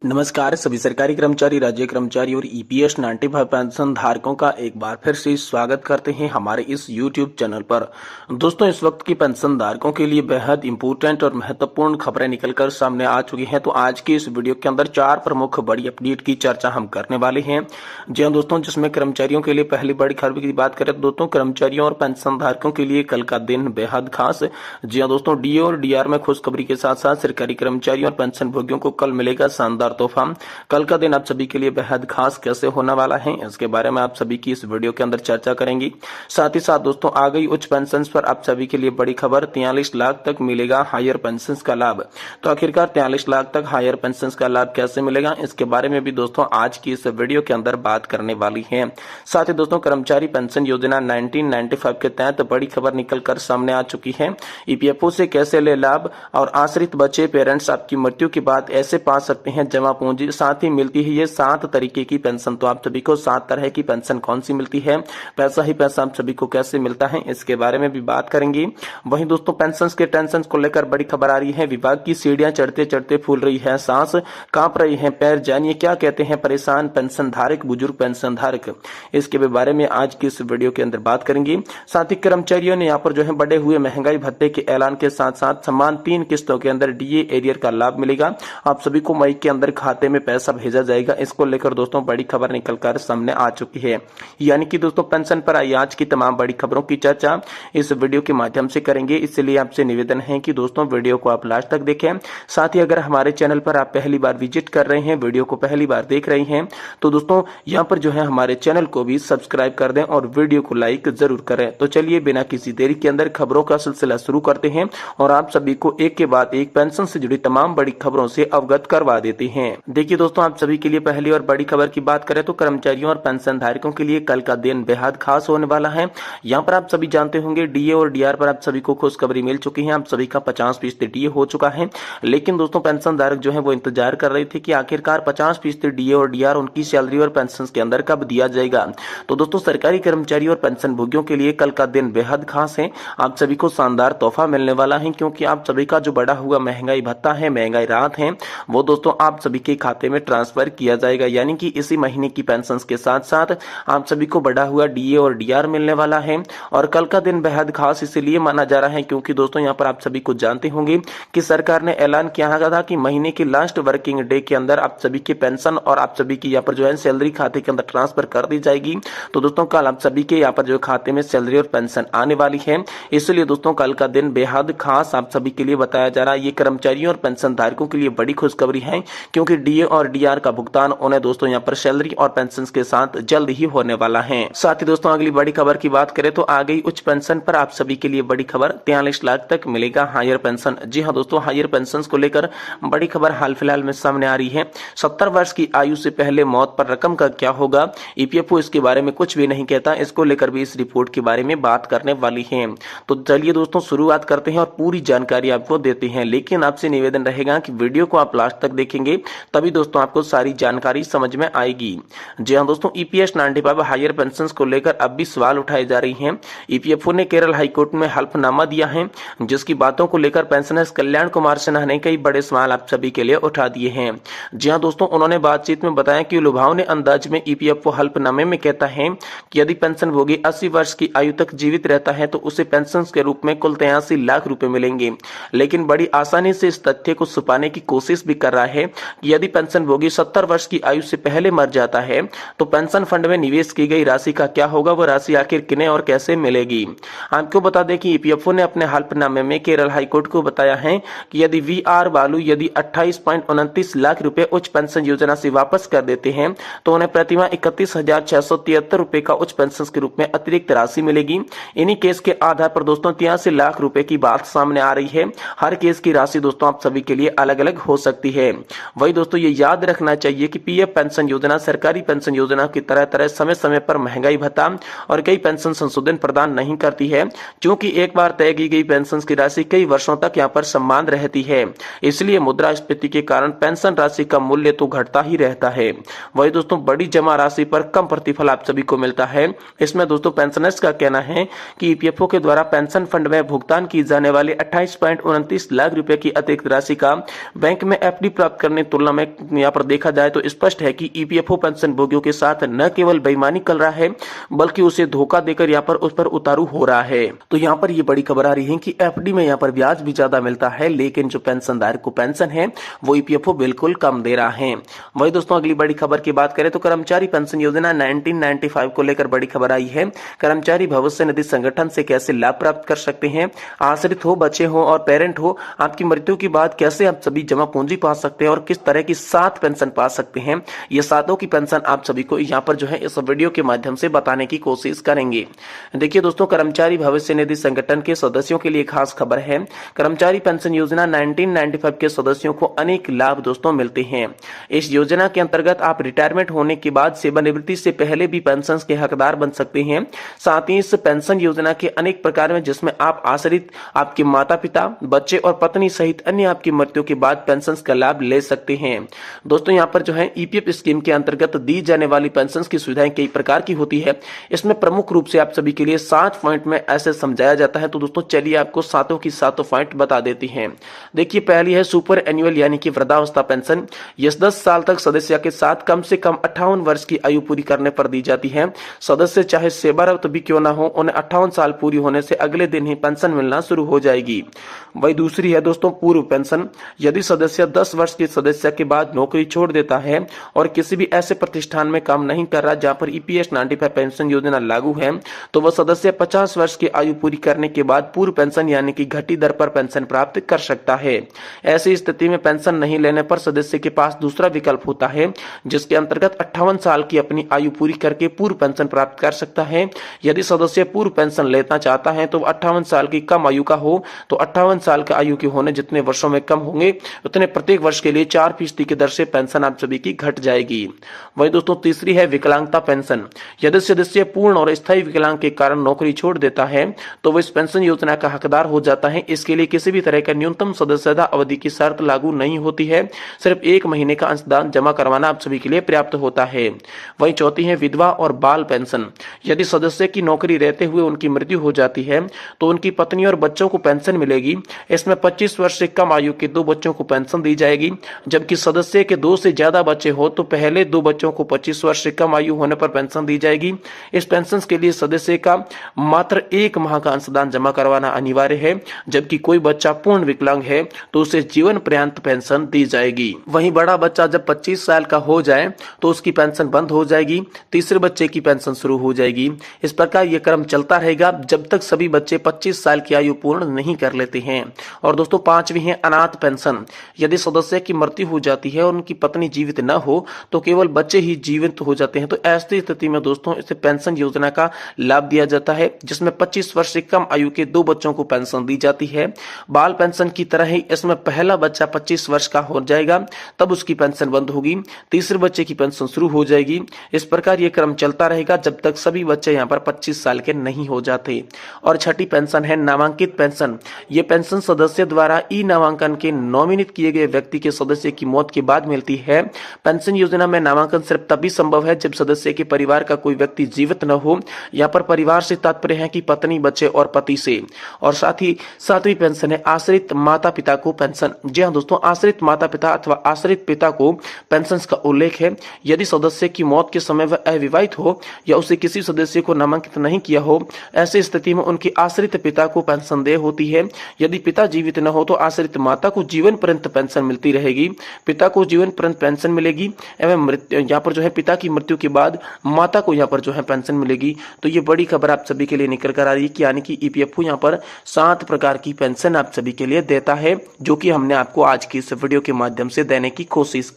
नमस्कार सभी सरकारी कर्मचारी, राज्य कर्मचारी और ईपीएस 95 पेंशन धारकों का एक बार फिर से स्वागत करते हैं हमारे इस यूट्यूब चैनल पर। दोस्तों, इस वक्त की पेंशन धारकों के लिए बेहद इंपॉर्टेंट और महत्वपूर्ण खबरें निकलकर सामने आ चुकी हैं। तो आज की इस वीडियो के अंदर 4 प्रमुख बड़ी अपडेट की चर्चा हम करने वाले हैं। जी हाँ दोस्तों, जिसमें कर्मचारियों के लिए पहली बड़ी खबर की बात करें तो दोस्तों, कर्मचारियों और पेंशन धारकों के लिए कल का दिन बेहद खास। जी हाँ दोस्तों, डीए और डीआर में खुशखबरी के साथ साथ सरकारी कर्मचारियों और पेंशन भोगियों को कल मिलेगा शानदार तोहफा। कल का दिन आप सभी के लिए बेहद खास कैसे होने वाला है, इसके बारे में आप सभी की इस वीडियो के अंदर चर्चा करेंगे। साथ ही साथ दोस्तों, आ गई उच्च पेंशन पर आप सभी के लिए बड़ी खबर, 43 लाख तक मिलेगा हायर पेंशन का लाभ। तो आखिरकार 43 लाख तक हायर पेंशन का लाभ कैसे मिलेगा, इसके बारे में भी दोस्तों आज की इस वीडियो के अंदर बात करने वाली है। साथ ही दोस्तों, कर्मचारी पेंशन योजना 1995 के तहत बड़ी खबर निकलकर सामने आ चुकी है। ईपीएफओ से कैसे ले लाभ और आश्रित बच्चे पेरेंट्स आपकी मृत्यु के बाद ऐसे पा सकते हैं जमा पूंजी। साथ ही मिलती है ये 7 तरीके की पेंशन। तो आप सभी को 7 तरह की पेंशन कौन सी मिलती है, पैसा ही पैसा आप सभी को कैसे मिलता है, इसके बारे में भी बात करेंगे। वहीं दोस्तों, पेंशन के टेंशन को लेकर बड़ी खबर आ रही है। विभाग की सीढ़ियां चढ़ते चढ़ते फूल रही है सांस, कांप रही है पैर। जानिए क्या कहते हैं परेशान पेंशन धारक, बुजुर्ग पेंशन धारक, इसके बारे में आज की इस वीडियो के अंदर बात करेंगे। साथ ही कर्मचारियों ने यहाँ पर जो है बढ़े हुए महंगाई भत्ते के ऐलान के साथ साथ समान 3 किस्तों के अंदर डीए एरियर का लाभ मिलेगा। आप सभी को मई के अंदर खाते में पैसा भेजा जाएगा। इसको लेकर दोस्तों बड़ी खबर निकलकर सामने आ चुकी है। यानी कि दोस्तों, पेंशन पर आई आज की तमाम बड़ी खबरों की चर्चा इस वीडियो के माध्यम से करेंगे। इसलिए आपसे निवेदन है कि दोस्तों वीडियो को आप लास्ट तक देखें। साथ ही अगर हमारे चैनल पर आप पहली बार विजिट कर रहे हैं, वीडियो को पहली बार देख रहे हैं, तो दोस्तों यहाँ पर जो है हमारे चैनल को भी सब्सक्राइब कर दें और वीडियो को लाइक जरूर करें। तो चलिए बिना किसी देरी के अंदर खबरों का सिलसिला शुरू करते हैं और आप सभी को एक के बाद एक पेंशन से जुड़ी तमाम बड़ी खबरों से अवगत करवा देते हैं। देखिए दोस्तों, आप सभी के लिए पहली और बड़ी खबर की बात करें तो कर्मचारियों और पेंशन धारकों के लिए कल का दिन बेहद खास होने वाला है। यहाँ पर आप सभी जानते होंगे डीए और डीआर पर आप सभी को खुशखबरी मिल चुकी है। आप सभी का 50% डीए हो चुका है। लेकिन दोस्तों, पेंशन धारक जो है वो इंतजार कर रहे थे कि आखिरकार 50% डीए और डीआर उनकी सैलरी और पेंशन के अंदर कब दिया जाएगा। तो दोस्तों, सरकारी कर्मचारी और पेंशन भोगियों के लिए कल का दिन बेहद खास है। आप सभी को शानदार तोहफा मिलने वाला है, क्योंकि आप सभी का जो बढ़ा हुआ महंगाई भत्ता है, महंगाई राहत है, वो दोस्तों आप सभी के खाते में ट्रांसफर किया जाएगा। यानी कि इसी महीने की पेंशन के साथ साथ आप सभी को बढ़ा हुआ डीए और डीआर मिलने वाला है। और कल का दिन बेहद खास इसलिए माना जा रहा है क्योंकि दोस्तों यहाँ पर आप सभी को जानते होंगे कि सरकार ने ऐलान किया था कि महीने की लास्ट वर्किंग डे के अंदर आप सभी की पेंशन और आप सभी की यहाँ पर जो है सैलरी खाते के अंदर ट्रांसफर कर दी जाएगी। तो दोस्तों, कल आप सभी के यहाँ पर जो खाते में सैलरी और पेंशन आने वाली है। इसलिए दोस्तों, कल का दिन बेहद खास आप सभी के लिए बताया जा रहा है। ये कर्मचारियों और पेंशन धारकों के लिए बड़ी खुशखबरी है, क्योंकि डीए और डीआर का भुगतान उन्हें दोस्तों यहाँ पर सैलरी और पेंशन के साथ जल्द ही होने वाला है। साथ ही दोस्तों, अगली बड़ी खबर की बात करें तो आ गई उच्च पेंशन पर आप सभी के लिए बड़ी खबर, 43 लाख तक मिलेगा हायर पेंशन। जी हाँ दोस्तों, हायर पेंशन को लेकर बड़ी खबर हाल फिलहाल में सामने आ रही है। 70 वर्ष की आयु से पहले मौत पर रकम का क्या होगा, ईपीएफओ इसके बारे में कुछ भी नहीं कहता। इसको लेकर भी इस रिपोर्ट के बारे में बात करने वाली है। तो चलिए दोस्तों, शुरुआत करते हैं और पूरी जानकारी आपको देते हैं। लेकिन आपसे निवेदन रहेगा कि वीडियो को आप लास्ट तक देखेंगे, तभी दोस्तों आपको सारी जानकारी समझ में आएगी। जी हाँ दोस्तों, ईपीएस 95 हायर पेंशन को लेकर अब भी सवाल उठाए जा रही हैं। ईपीएफओ ने केरल हाईकोर्ट में हल्फनामा दिया है, जिसकी बातों को लेकर पेंशनर्स कल्याण कुमार सिन्हा ने कई बड़े सवाल आप सभी के लिए उठा दिए हैं। जी हाँ दोस्तों, उन्होंने बातचीत में बताया कि लुभावने अंदाज में ईपीएफओ हल्फनामे में कहता है कि यदि पेंशन भोगी 80 वर्ष की आयु तक जीवित रहता है तो उसे पेंशन के रूप में कुल 83 लाख रुपए मिलेंगे। लेकिन बड़ी आसानी से इस तथ्य को छुपाने की कोशिश भी कर रहा है कि यदि पेंशन भोगी 70 वर्ष की आयु से पहले मर जाता है तो पेंशन फंड में निवेश की गई राशि का क्या होगा, वह राशि आखिर किन्हें और कैसे मिलेगी। आपको बता दें कि ईपीएफओ ने अपने हल्फनामे में केरल हाईकोर्ट को बताया है कि यदि वीआर बालू यदि 28.29 लाख रुपए उच्च पेंशन योजना से वापस कर देते हैं तो उन्हें प्रतिमाह 31,673 रुपए का उच्च पेंशन के रूप में अतिरिक्त राशि मिलेगी। इन्हीं केस के आधार पर दोस्तों 83 लाख रुपए की बात सामने आ रही है। हर केस की राशि दोस्तों आप सभी के लिए अलग अलग हो सकती है। वही दोस्तों, ये याद रखना चाहिए कि पीएफ पेंशन योजना सरकारी पेंशन योजना की तरह समय समय पर महंगाई भत्ता और कई पेंशन संशोधन प्रदान नहीं करती है, क्योंकि एक बार तय की गई पेंशन की राशि कई वर्षों तक यहाँ पर समान रहती है। इसलिए मुद्रास्फीति के कारण पेंशन राशि का मूल्य तो घटता ही रहता है। वही दोस्तों, बड़ी जमा राशि पर कम प्रतिफल आप सभी को मिलता है। इसमें दोस्तों पेंशनर्स का कहना है कि ईपीएफओ के द्वारा पेंशन फंड में भुगतान की जाने वाले 28.29 लाख रुपए की अतिरिक्त राशि का बैंक में एफडी प्राप्त करने तुलना में यहाँ पर देखा जाए तो स्पष्ट है कि ईपीएफओ पेंशन भोगियों के साथ न केवल बेईमानी कर रहा है बल्कि उसे धोखा देकर यहाँ पर उस पर उतारू हो रहा है। तो यहाँ पर ये बड़ी खबर आ रही है कि एफडी में यहाँ पर ब्याज भी ज्यादा मिलता है, लेकिन जो पेंशनधारक को पेंशन है वो ईपीएफओ बिल्कुल कम दे रहा है। वही दोस्तों अगली बड़ी खबर की बात करें तो कर्मचारी पेंशन योजना 1995 को लेकर बड़ी खबर आई है। कर्मचारी भविष्य निधि संगठन से कैसे लाभ प्राप्त कर सकते हैं, आश्रित हो, बच्चे हो और पेरेंट हो, आपकी मृत्यु के बाद कैसे आप सभी जमा पूंजी पा सकते हैं और किस तरह की 7 पेंशन पा सकते हैं, ये 7 की पेंशन आप सभी को यहाँ पर जो है इस वीडियो के माध्यम से बताने की कोशिश करेंगे। देखिए दोस्तों, कर्मचारी भविष्य निधि संगठन के सदस्यों के लिए खास खबर है। कर्मचारी पेंशन योजना 1995 के सदस्यों को अनेक लाभ दोस्तों मिलते हैं। इस योजना के अंतर्गत आप रिटायरमेंट होने के बाद सेवानिवृत्ति से पहले भी पेंशन के हकदार बन सकते हैं। साथ ही इस पेंशन योजना के अनेक प्रकार में, जिसमें आप आश्रित, आपके माता पिता, बच्चे और पत्नी सहित अन्य आपकी मृत्यु के बाद पेंशन का लाभ ले सकते हैं। दोस्तों यहाँ पर जो है ईपीएफ स्कीम के अंतर्गत दी जाने वाली पेंशन की सुविधाएं कई प्रकार की होती है। इसमें प्रमुख रूप से आप सभी के लिए 7 पॉइंट में ऐसे समझाया जाता है। तो दोस्तों चलिए आपको 7 की 7 पॉइंट बता देती हैं। देखिए, पहली है सुपर एनुअल यानी कि वृद्धावस्था पेंशन। यह 10 साल तक सदस्य के साथ कम से कम 58 वर्ष की आयु पूरी करने पर दी जाती है। सदस्य चाहे सेवारत भी क्यों ना हो, उन्हें 58 साल पूरी होने से अगले दिन ही पेंशन मिलना शुरू हो जाएगी। वही दूसरी है दोस्तों पूर्व पेंशन। यदि सदस्य 10 वर्ष की सदस्य के बाद नौकरी छोड़ देता है और किसी भी ऐसे प्रतिष्ठान में काम नहीं कर रहा जहां पर ईपीएस 95 पेंशन योजना लागू है, तो वह सदस्य 50 वर्ष की आयु पूरी करने के बाद पूर्व पेंशन यानी कि घटी दर पर पेंशन प्राप्त कर सकता है। ऐसी स्थिति में पेंशन नहीं लेने पर सदस्य के पास दूसरा विकल्प होता है, जिसके अंतर्गत 58 साल की अपनी आयु पूरी करके पूर्व पेंशन प्राप्त कर सकता है। यदि सदस्य पूर्व पेंशन लेना चाहता है तो 58 साल की कम आयु का हो, तो 58 साल के आयु के होने जितने वर्षों में कम होंगे उतने प्रत्येक वर्ष के लिए 4% की दर से पेंशन आप सभी की घट जाएगी। वही दोस्तों तीसरी है विकलांगता पेंशन। यदि सदस्य पूर्ण और स्थायी विकलांग के कारण नौकरी छोड़ देता है तो वह इस पेंशन योजना का हकदार हो जाता है। इसके लिए किसी भी तरह का न्यूनतम सदस्यता अवधि की शर्त लागू नहीं होती है, सिर्फ 1 महीने का अंशदान जमा करवाना आप सभी के लिए पर्याप्त होता है। वही चौथी है विधवा और बाल पेंशन। यदि सदस्य की नौकरी रहते हुए उनकी मृत्यु हो जाती है तो उनकी पत्नी और बच्चों को पेंशन मिलेगी। इसमें 25 वर्ष से कम आयु के 2 बच्चों को पेंशन दी जाएगी, जबकि सदस्य के 2 से ज्यादा बच्चे हो तो पहले 2 बच्चों को 25 वर्ष से कम आयु होने पर पेंशन दी जाएगी। इस पेंशन के लिए सदस्य का मात्र 1 माह का अंशदान जमा करवाना अनिवार्य है, जबकि कोई बच्चा पूर्ण विकलांग है तो उसे जीवन पर्यंत पेंशन दी जाएगी। वहीं बड़ा बच्चा जब 25 साल का हो जाए तो उसकी पेंशन बंद हो जाएगी, तीसरे बच्चे की पेंशन शुरू हो जाएगी। इस प्रकार यह क्रम चलता रहेगा जब तक सभी बच्चे 25 साल की आयु पूर्ण नहीं कर लेते हैं। और दोस्तों पांचवी है अनाथ पेंशन। यदि सदस्य की मृत्यु हो जाती है और उनकी पत्नी जीवित न हो तो केवल बच्चे ही जीवित हो जाते हैं, तो ऐसी स्थिति में दोस्तों इसे पेंशन योजना का लाभ दिया जाता है, जिसमें 25 वर्ष से कम आयु के 2 बच्चों को पेंशन दी जाती है। बाल पेंशन की तरह ही इसमें पहला बच्चा 25 वर्ष का हो जाएगा तब उसकी पेंशन बंद होगी, तीसरे बच्चे की पेंशन शुरू हो जाएगी। इस प्रकार यह क्रम चलता रहेगा जब तक सभी बच्चे यहाँ पर 25 साल के नहीं हो जाते। और छठी पेंशन है नामांकित पेंशन। यह पेंशन सदस्य द्वारा ई नामांकन के नॉमिनेट किए गए व्यक्ति के सदस्य की मौत के बाद मिलती है। पेंशन योजना में नामांकन सिर्फ तभी संभव है जब सदस्य के परिवार का कोई व्यक्ति जीवित न हो। यहाँ पर परिवार से तात्पर्य है कि पत्नी, बच्चे और पति से। और साथ ही 7वीं पेंशन है आश्रित माता पिता को पेंशन। जी हाँ दोस्तों, आश्रित माता पिता अथवा आश्रित पिता को पेंशन का उल्लेख है यदि सदस्य की मौत के समय वह अविवाहित हो या उसे किसी सदस्य को नामांकित नहीं किया हो। ऐसी स्थिति में उनकी आश्रित पिता को पेंशन देय होती है। यदि पिता जीवित न हो तो आश्रित माता को जीवन पर्यंत पेंशन मिलती रहेगी, पिता को जीवन पर्यंत पेंशन मिलेगी एवं यहाँ पर जो है पिता की मृत्यु के बाद माता को यहाँ पर जो है पेंशन मिलेगी। तो ये बड़ी खबर आप सभी के लिए निकल कर आ रही है कि यानी कि ईपीएफओ यहाँ पर 7 प्रकार की पेंशन आप सभी के लिए देता है, जो कि हमने आपको आज की इस वीडियो के माध्यम से देने की कोशिश की।